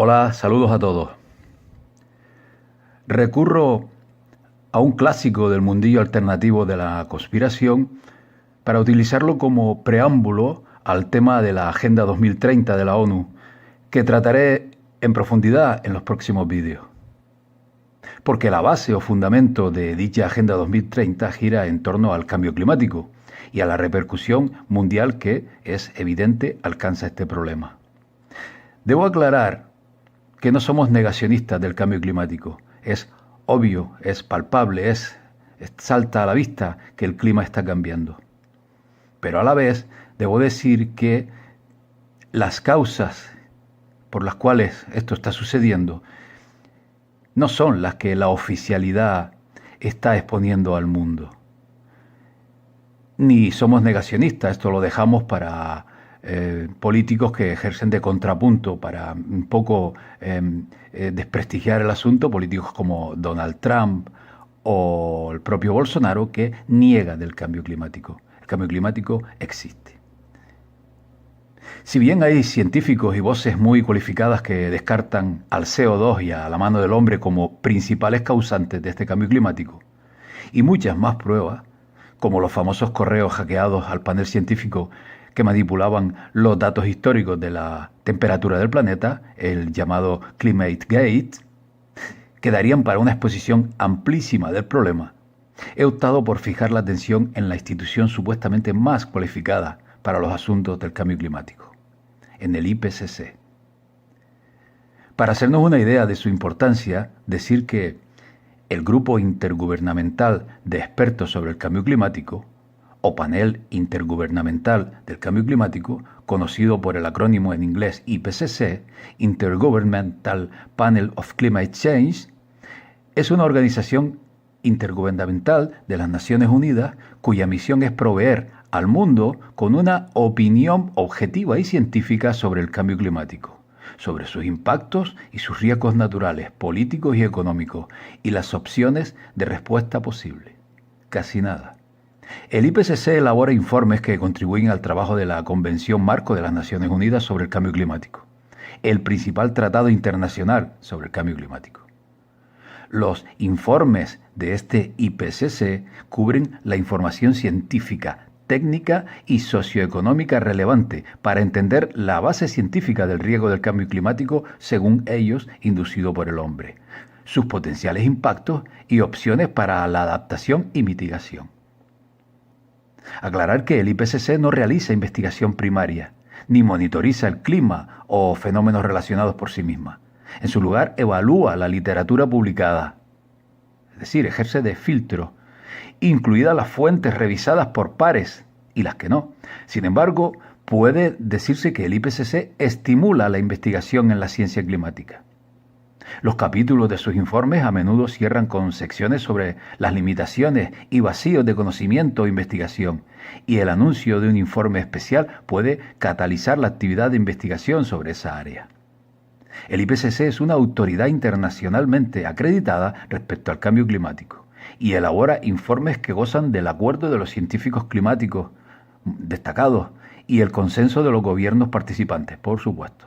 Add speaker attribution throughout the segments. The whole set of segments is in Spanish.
Speaker 1: Hola, saludos a todos. Recurro a un clásico del mundillo alternativo de la conspiración para utilizarlo como preámbulo al tema de la Agenda 2030 de la ONU, que trataré en profundidad en los próximos vídeos. Porque la base o fundamento de dicha Agenda 2030 gira en torno al cambio climático y a la repercusión mundial que, es evidente, alcanza este problema. Debo aclarar que no somos negacionistas del cambio climático. Es obvio, es palpable, salta a la vista que el clima está cambiando. Pero a la vez debo decir que las causas por las cuales esto está sucediendo no son las que la oficialidad está exponiendo al mundo. Ni somos negacionistas, esto lo dejamos para políticos que ejercen de contrapunto para un poco desprestigiar el asunto, políticos como Donald Trump o el propio Bolsonaro, que niegan del cambio climático. El cambio climático existe. Si bien hay científicos y voces muy cualificadas que descartan al CO2 y a la mano del hombre como principales causantes de este cambio climático, y muchas más pruebas, como los famosos correos hackeados al panel científico que manipulaban los datos históricos de la temperatura del planeta, el llamado Climate Gate, que darían para una exposición amplísima del problema, he optado por fijar la atención en la institución supuestamente más cualificada para los asuntos del cambio climático, en el IPCC. Para hacernos una idea de su importancia, decir que el Grupo Intergubernamental de Expertos sobre el Cambio Climático, o Panel Intergubernamental del Cambio Climático, conocido por el acrónimo en inglés IPCC, Intergovernmental Panel of Climate Change, es una organización intergubernamental de las Naciones Unidas cuya misión es proveer al mundo con una opinión objetiva y científica sobre el cambio climático, sobre sus impactos y sus riesgos naturales, políticos y económicos, y las opciones de respuesta posible. Casi nada. El IPCC elabora informes que contribuyen al trabajo de la Convención Marco de las Naciones Unidas sobre el Cambio Climático, el principal tratado internacional sobre el cambio climático. Los informes de este IPCC cubren la información científica, técnica y socioeconómica relevante para entender la base científica del riesgo del cambio climático, según ellos, inducido por el hombre, sus potenciales impactos y opciones para la adaptación y mitigación. Aclarar que el IPCC no realiza investigación primaria, ni monitoriza el clima o fenómenos relacionados por sí misma. En su lugar, evalúa la literatura publicada, es decir, ejerce de filtro, incluidas las fuentes revisadas por pares y las que no. Sin embargo, puede decirse que el IPCC estimula la investigación en la ciencia climática. Los capítulos de sus informes a menudo cierran con secciones sobre las limitaciones y vacíos de conocimiento o investigación, y el anuncio de un informe especial puede catalizar la actividad de investigación sobre esa área. El IPCC es una autoridad internacionalmente acreditada respecto al cambio climático y elabora informes que gozan del acuerdo de los científicos climáticos destacados y el consenso de los gobiernos participantes, por supuesto.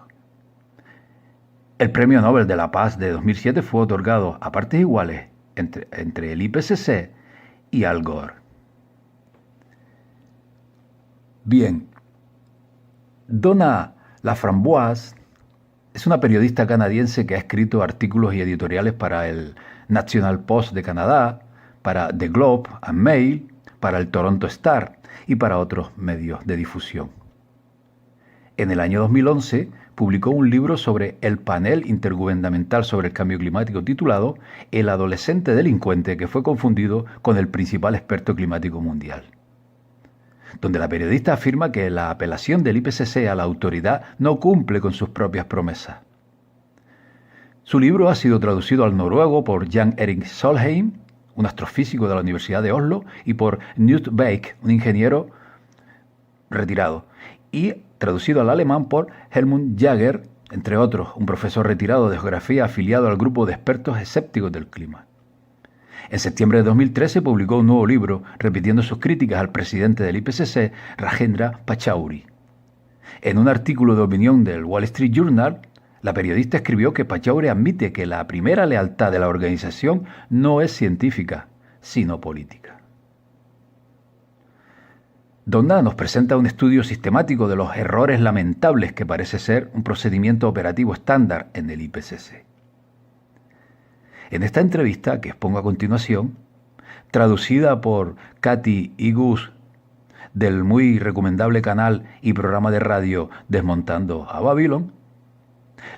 Speaker 1: El Premio Nobel de la Paz de 2007 fue otorgado a partes iguales entre el IPCC y Al Gore. Bien, Donna Laframboise es una periodista canadiense que ha escrito artículos y editoriales para el National Post de Canadá, para The Globe and Mail, para el Toronto Star y para otros medios de difusión. En el año 2011 publicó un libro sobre el panel intergubernamental sobre el cambio climático titulado El adolescente delincuente que fue confundido con el principal experto climático mundial, donde la periodista afirma que la apelación del IPCC a la autoridad no cumple con sus propias promesas. Su libro ha sido traducido al noruego por Jan Erik Solheim, un astrofísico de la Universidad de Oslo, y por Knut Beck, un ingeniero retirado, y traducido al alemán por Helmut Jaeger, entre otros, un profesor retirado de geografía afiliado al grupo de expertos escépticos del clima. En septiembre de 2013 publicó un nuevo libro repitiendo sus críticas al presidente del IPCC, Rajendra Pachauri. En un artículo de opinión del Wall Street Journal, La periodista escribió que Pachauri admite que la primera lealtad de la organización no es científica, sino política. Donda nos presenta un estudio sistemático de los errores lamentables que parece ser un procedimiento operativo estándar en el IPCC. En esta entrevista, que expongo a continuación, traducida por Katy y Gus del muy recomendable canal y programa de radio Desmontando a Babylon,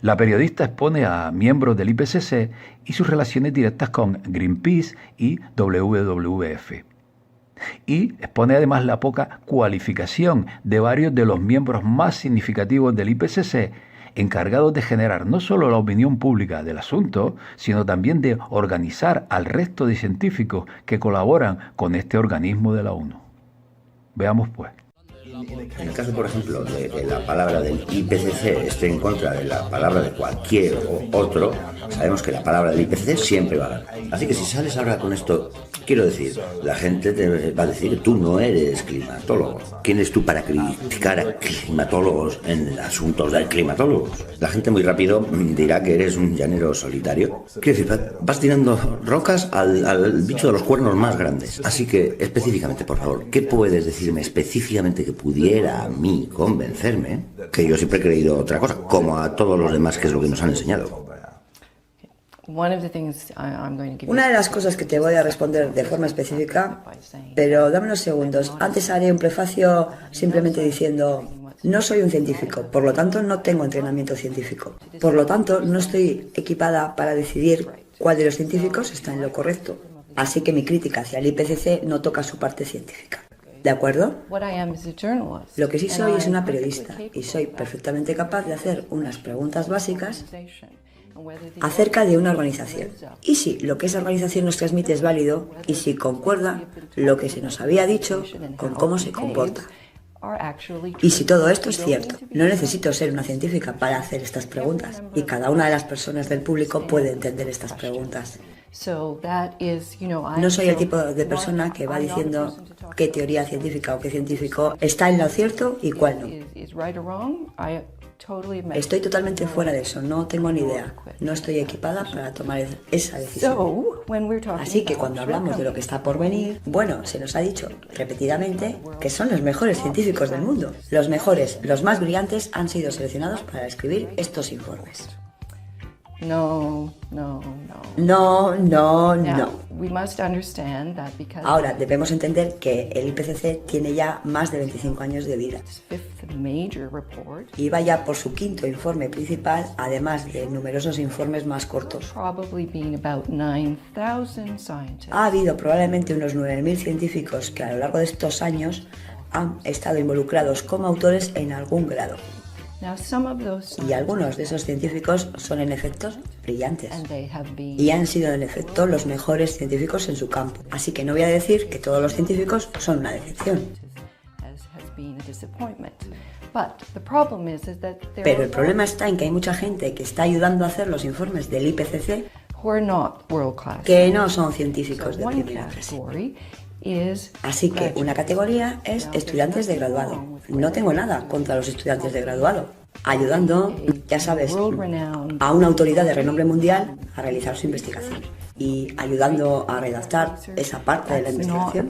Speaker 1: la periodista expone a miembros del IPCC y sus relaciones directas con Greenpeace y WWF. Y expone además la poca cualificación de varios de los miembros más significativos del IPCC, encargados de generar no solo la opinión pública del asunto, sino también de organizar al resto de científicos que colaboran con este organismo de la ONU. Veamos pues.
Speaker 2: En el caso, por ejemplo, de que la palabra del IPCC esté en contra de la palabra de cualquier otro, sabemos que la palabra del IPCC siempre va a ganar. Así que si sales ahora con esto, quiero decir, la gente te va a decir que tú no eres climatólogo. ¿Quién eres tú para criticar a climatólogos en asuntos de climatólogos? La gente muy rápido dirá que eres un llanero solitario. Quiero decir, vas tirando rocas al bicho de los cuernos más grandes. Así que, específicamente, por favor, ¿qué puedes decirme específicamente que pudiera a mí convencerme? Que yo siempre he creído otra cosa, como a todos los demás, que es lo que nos han enseñado.
Speaker 3: Una de las cosas que te voy a responder de forma específica, pero dame unos segundos. Antes haré un prefacio simplemente diciendo: no soy un científico, por lo tanto no tengo entrenamiento científico. Por lo tanto, no estoy equipada para decidir cuál de los científicos está en lo correcto. Así que mi crítica hacia el IPCC no toca su parte científica. ¿De acuerdo? Lo que sí soy es una periodista y soy perfectamente capaz de hacer unas preguntas básicas acerca de una organización. Y si lo que esa organización nos transmite es válido y si concuerda lo que se nos había dicho con cómo se comporta. Y si todo esto es cierto, no necesito ser una científica para hacer estas preguntas y cada una de las personas del público puede entender estas preguntas. No soy el tipo de persona que va diciendo qué teoría científica o qué científico está en lo cierto y cuál no. Estoy totalmente fuera de eso, no tengo ni idea. No estoy equipada para tomar esa decisión. Así que cuando hablamos de lo que está por venir, bueno, se nos ha dicho repetidamente que son los mejores científicos del mundo. Los mejores, los más brillantes han sido seleccionados para escribir estos informes. No. Ahora, debemos entender que el IPCC tiene ya más de 25 años de vida. Y va ya por su quinto informe principal, además de numerosos informes más cortos. Ha habido probablemente unos 9.000 científicos que a lo largo de estos años han estado involucrados como autores en algún grado. Y algunos de esos científicos son en efecto brillantes y han sido en efecto los mejores científicos en su campo. Así que no voy a decir que todos los científicos son una decepción. Pero el problema está en que hay mucha gente que está ayudando a hacer los informes del IPCC que no son científicos de primera clase. Así que una categoría es estudiantes de graduado. No tengo nada contra los estudiantes de graduado. Ayudando, ya sabes, a una autoridad de renombre mundial a realizar su investigación. Y ayudando a redactar esa parte de la investigación.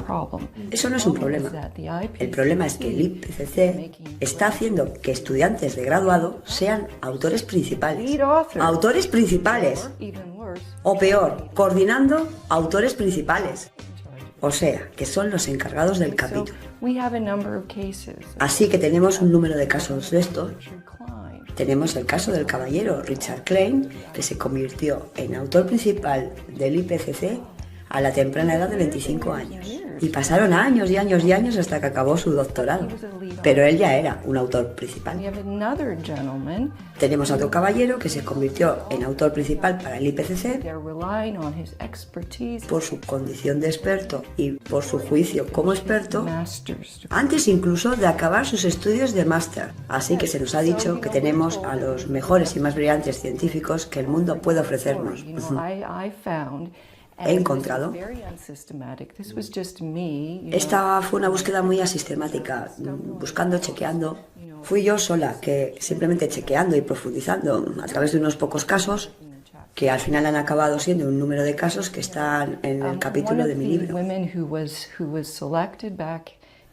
Speaker 3: Eso no es un problema. El problema es que el IPCC está haciendo que estudiantes de graduado sean autores principales. ¡Autores principales! O peor, coordinando autores principales. O sea, que son los encargados del capítulo. Así que tenemos un número de casos de estos. Tenemos el caso del caballero Richard Klein, que se convirtió en autor principal del IPCC a la temprana edad de 25 años. Y pasaron años y años y años hasta que acabó su doctorado. Pero él ya era un autor principal. Tenemos a otro caballero que se convirtió en autor principal para el IPCC por su condición de experto y por su juicio como experto, antes incluso de acabar sus estudios de máster. Así que se nos ha dicho que tenemos a los mejores y más brillantes científicos que el mundo puede ofrecernos. he encontrado. Esta fue una búsqueda muy asistemática, buscando, chequeando. Fui yo sola, que simplemente chequeando y profundizando a través de unos pocos casos, que al final han acabado siendo un número de casos que están en el capítulo de mi libro.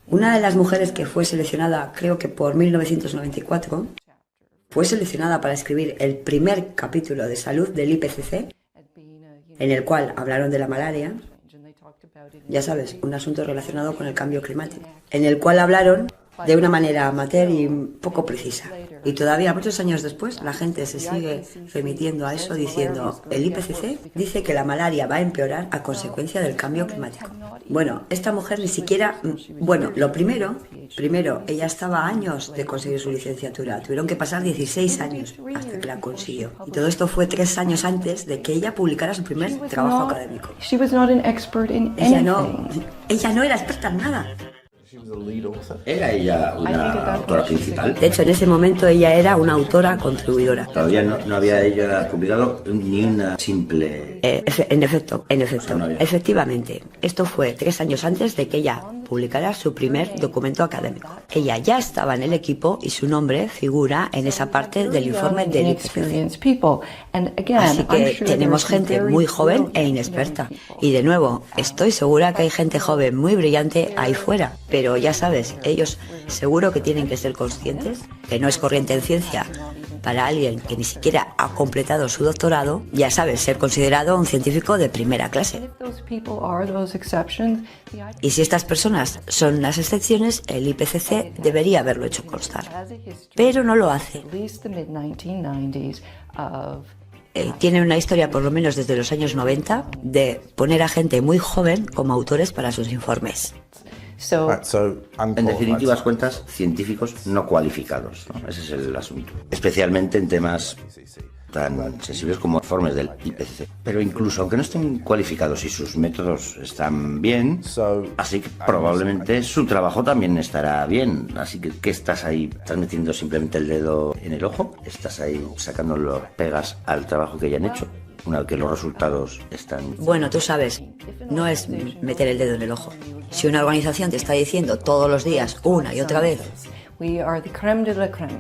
Speaker 3: Una de las mujeres que fue seleccionada, creo que por 1994, fue seleccionada para escribir el primer capítulo de salud del IPCC, en el cual hablaron de la malaria, ya sabes, un asunto relacionado con el cambio climático, en el cual hablaron de una manera amateur y poco precisa. Y todavía muchos años después la gente se sigue remitiendo a eso diciendo: el IPCC dice que la malaria va a empeorar a consecuencia del cambio climático. Bueno, esta mujer ni siquiera... Bueno, lo primero, ella estaba a años de conseguir su licenciatura. Tuvieron que pasar 16 años hasta que la consiguió. Y todo esto fue 3 años antes de que ella publicara su primer trabajo académico. Ella no era experta en nada.
Speaker 2: ¿Era ella una autora principal?
Speaker 3: De hecho, en ese momento ella era una autora contribuidora.
Speaker 2: Todavía no había ella publicado ni una simple...
Speaker 3: En efecto,
Speaker 2: no había.
Speaker 3: efectivamente. Esto fue 3 años antes de que ella publicara su primer documento académico. Ella ya estaba en el equipo y su nombre figura en esa parte del informe del IPCC. Así que tenemos gente muy joven e inexperta. Y de nuevo, estoy segura que hay gente joven muy brillante ahí fuera. Pero ya sabes, ellos seguro que tienen que ser conscientes que no es corriente en ciencia para alguien que ni siquiera ha completado su doctorado, ya sabes, ser considerado un científico de primera clase. Y si estas personas son las excepciones, el IPCC debería haberlo hecho constar. Pero no lo hace. Tiene una historia, por lo menos desde los años 90, de poner a gente muy joven como autores para sus informes.
Speaker 2: En definitivas cuentas, científicos no cualificados, ¿no? Ese es el asunto. Especialmente en temas tan sensibles como informes del IPCC. Pero incluso aunque no estén cualificados y sus métodos están bien, así que probablemente su trabajo también estará bien. Así que, ¿qué estás ahí? ¿Estás metiendo simplemente el dedo en el ojo? ¿Estás ahí sacando los pegas al trabajo que ya han hecho? Una vez que los resultados están...
Speaker 3: Bueno, tú sabes, no es meter el dedo en el ojo. Si una organización te está diciendo todos los días, una y otra vez,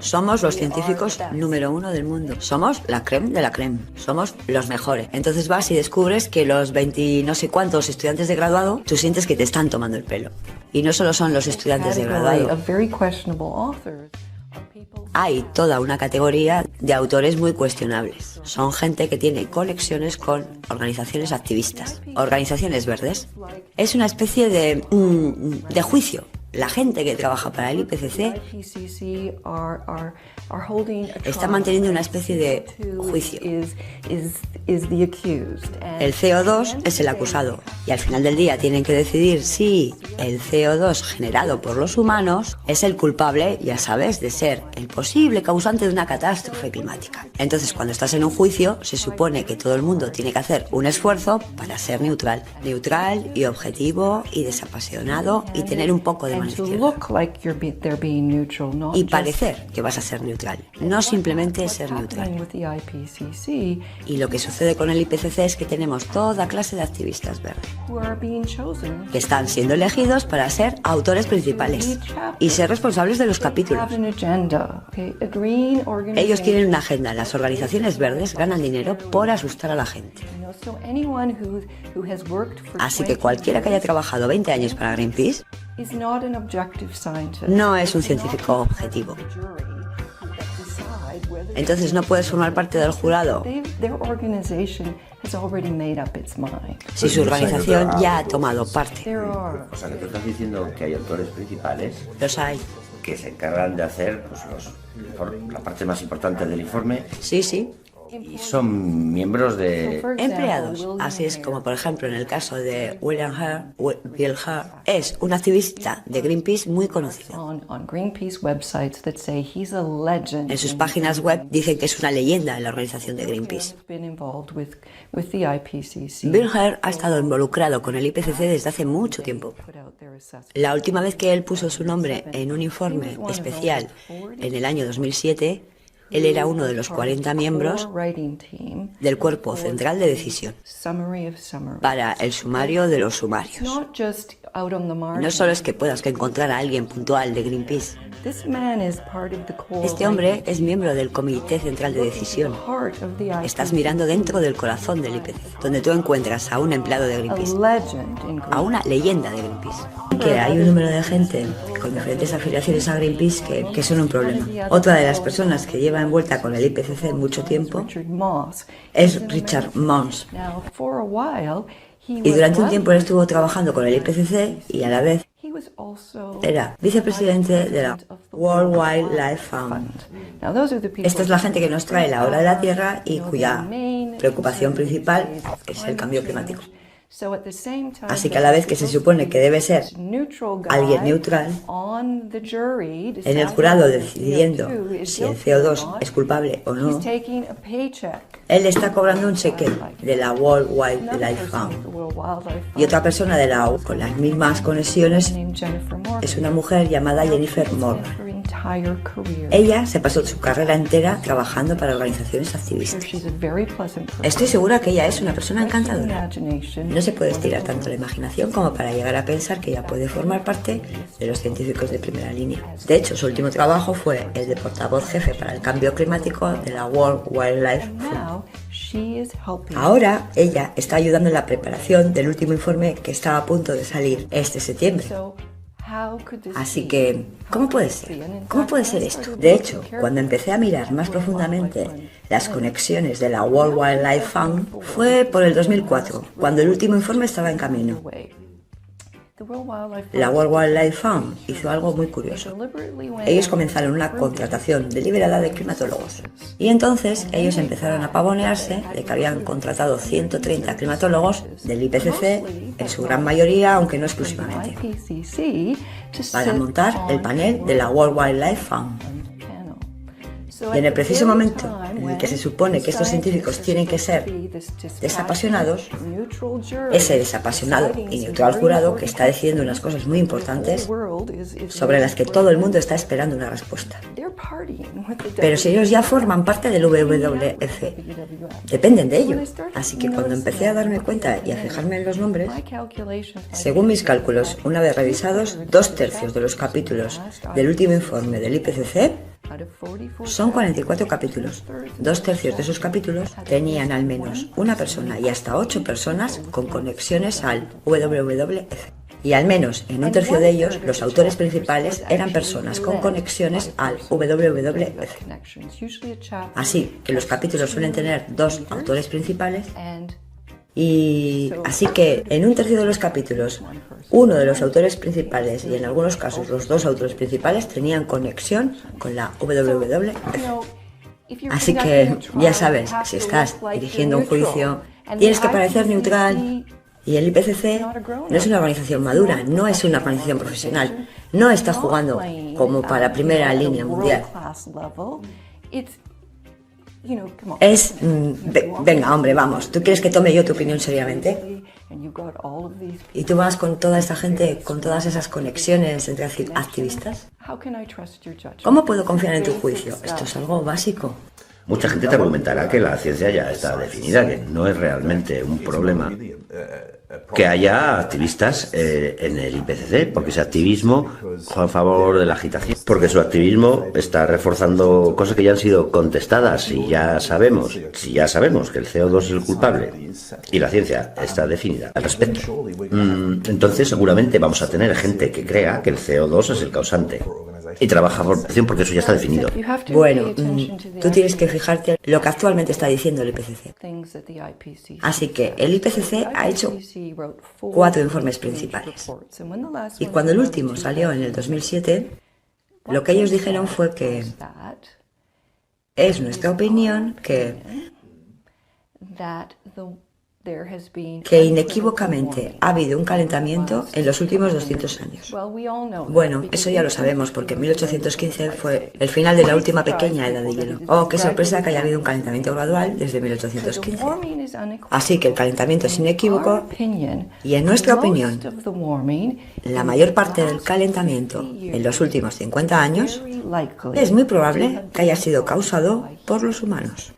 Speaker 3: somos los científicos número 1 del mundo, somos la crème de la crème, somos los mejores. Entonces vas y descubres que los 20 no sé cuántos estudiantes de graduado, tú sientes que te están tomando el pelo. Y no solo son los estudiantes de graduado. Hay toda una categoría de autores muy cuestionables. Son gente que tiene conexiones con organizaciones activistas, organizaciones verdes. Es una especie de juicio. La gente que trabaja para el IPCC está manteniendo una especie de juicio. El CO2 es el acusado y al final del día tienen que decidir si el CO2 generado por los humanos es el culpable, ya sabes, de ser el posible causante de una catástrofe climática. Entonces, cuando estás en un juicio, se supone que todo el mundo tiene que hacer un esfuerzo para ser neutral y objetivo y desapasionado y tener un poco de mano izquierda. Y parecer que vas a ser neutral, no simplemente ser neutral. Y lo que sucede con el IPCC es que tenemos toda clase de activistas verdes que están siendo elegidos para ser autores principales y ser responsables de los capítulos. Ellos tienen una agenda. Las organizaciones verdes ganan dinero por asustar a la gente. Así que cualquiera que haya trabajado 20 años para Greenpeace no es un científico objetivo. Entonces no puedes formar parte del jurado si su organización ya ha tomado parte.
Speaker 2: O sea, que tú estás diciendo que hay autores principales.
Speaker 3: Los hay.
Speaker 2: Que se encargan de hacer pues, la parte más importante del informe.
Speaker 3: Sí, sí.
Speaker 2: Y son miembros de...
Speaker 3: empleados. Así es como, por ejemplo, en el caso de Bill Hare, es un activista de Greenpeace muy conocido. En sus páginas web dicen que es una leyenda en la organización de Greenpeace. Bill Hare ha estado involucrado con el IPCC desde hace mucho tiempo. La última vez que él puso su nombre en un informe especial en el año 2007 Él era uno de los 40 miembros del cuerpo central de decisión para el sumario de los sumarios. No solo es que puedas encontrar a alguien puntual de Greenpeace. Este hombre es miembro del Comité Central de Decisión. Estás mirando dentro del corazón del IPCC, donde tú encuentras a un empleado de Greenpeace, a una leyenda de Greenpeace. Que hay un número de gente con diferentes afiliaciones a Greenpeace que son un problema. Otra de las personas que lleva envuelta con el IPCC mucho tiempo es Richard Moss. Y durante un tiempo él estuvo trabajando con el IPCC y a la vez era vicepresidente de la World Wildlife Fund. Esta es la gente que nos trae la hora de la Tierra y cuya preocupación principal es el cambio climático. Así que a la vez que se supone que debe ser alguien neutral, en el jurado decidiendo si el CO2 es culpable o no, él está cobrando un cheque de la World Wildlife Fund. Y otra persona de la ONU con las mismas conexiones es una mujer llamada Jennifer Moore. Ella se pasó su carrera entera trabajando para organizaciones activistas. Estoy segura que ella es una persona encantadora. No se puede estirar tanto la imaginación como para llegar a pensar que ella puede formar parte de los científicos de primera línea. De hecho, su último trabajo fue el de portavoz jefe para el cambio climático de la World Wildlife Fund. Ahora ella está ayudando en la preparación del último informe que está a punto de salir este septiembre. Así que, ¿cómo puede ser? ¿Cómo puede ser esto? De hecho, cuando empecé a mirar más profundamente las conexiones de la World Wildlife Fund, fue por el 2004, cuando el último informe estaba en camino. La World Wildlife Fund hizo algo muy curioso. Ellos comenzaron una contratación deliberada de climatólogos. Y entonces ellos empezaron a pavonearse de que habían contratado 130 climatólogos del IPCC, en su gran mayoría, aunque no exclusivamente, para montar el panel de la World Wildlife Fund. Y en el preciso momento en el que se supone que estos científicos tienen que ser desapasionados, ese desapasionado y neutral jurado que está decidiendo unas cosas muy importantes sobre las que todo el mundo está esperando una respuesta. Pero si ellos ya forman parte del WWF, dependen de ello. Así que cuando empecé a darme cuenta y a fijarme en los nombres, según mis cálculos, una vez revisados, 2/3 de los capítulos del último informe del IPCC son 44 capítulos. 2/3 de esos capítulos tenían al menos una persona y hasta 8 personas con conexiones al WWF. Y al menos en 1/3 de ellos, los autores principales eran personas con conexiones al WWF. Así que los capítulos suelen tener 2 autores principales. Y así que en 1/3 de los capítulos, uno de los autores principales y en algunos casos los 2 autores principales tenían conexión con la WWF. Así que ya sabes, si estás dirigiendo un juicio, tienes que parecer neutral. Y el IPCC no es una organización madura, no es una organización profesional, no está jugando como para primera línea mundial. Es, venga hombre, vamos, ¿tú quieres que tome yo tu opinión seriamente? Y tú vas con toda esta gente, con todas esas conexiones entre activistas. ¿Cómo puedo confiar en tu juicio? Esto es algo básico.
Speaker 2: Mucha gente te argumentará que la ciencia ya está definida, que no es realmente un problema que haya activistas en el IPCC, porque ese activismo juega a favor de la agitación, porque su activismo está reforzando cosas que ya han sido contestadas y ya sabemos, si ya sabemos que el CO2 es el culpable y la ciencia está definida al respecto, entonces seguramente vamos a tener gente que crea que el CO2 es el causante y trabaja por acción porque eso ya está definido.
Speaker 3: Bueno, tú tienes que fijarte en lo que actualmente está diciendo el IPCC. Así que el IPCC ha hecho 4 informes principales. Y cuando el último salió en el 2007, lo que ellos dijeron fue que es nuestra opinión que inequívocamente ha habido un calentamiento en los últimos 200 años. Bueno, eso ya lo sabemos porque 1815 fue el final de la última pequeña edad de hielo. Oh, qué sorpresa que haya habido un calentamiento gradual desde 1815. Así que el calentamiento es inequívoco y en nuestra opinión, la mayor parte del calentamiento en los últimos 50 años Es muy probable que haya sido causado por los humanos.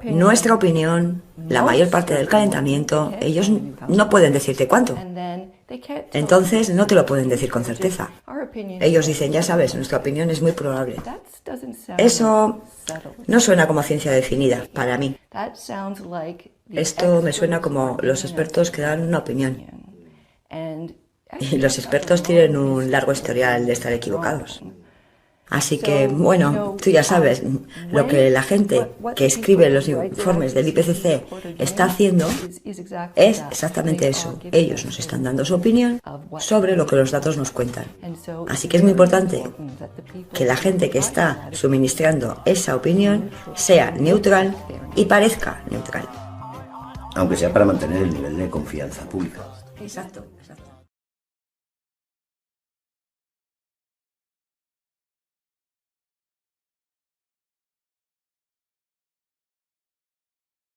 Speaker 3: Nuestra opinión, la mayor parte del calentamiento, ellos no pueden decirte cuánto. Entonces no te lo pueden decir con certeza. Ellos dicen, ya sabes, nuestra opinión es muy probable. Eso no suena como ciencia definida para mí. Esto me suena como los expertos que dan una opinión. Y los expertos tienen un largo historial de estar equivocados. Así que, bueno, tú ya sabes, lo que la gente que escribe los informes del IPCC está haciendo es exactamente eso. Ellos nos están dando su opinión sobre lo que los datos nos cuentan. Así que es muy importante que la gente que está suministrando esa opinión sea neutral y parezca neutral.
Speaker 2: Aunque sea para mantener el nivel de confianza pública.
Speaker 3: Exacto, exacto.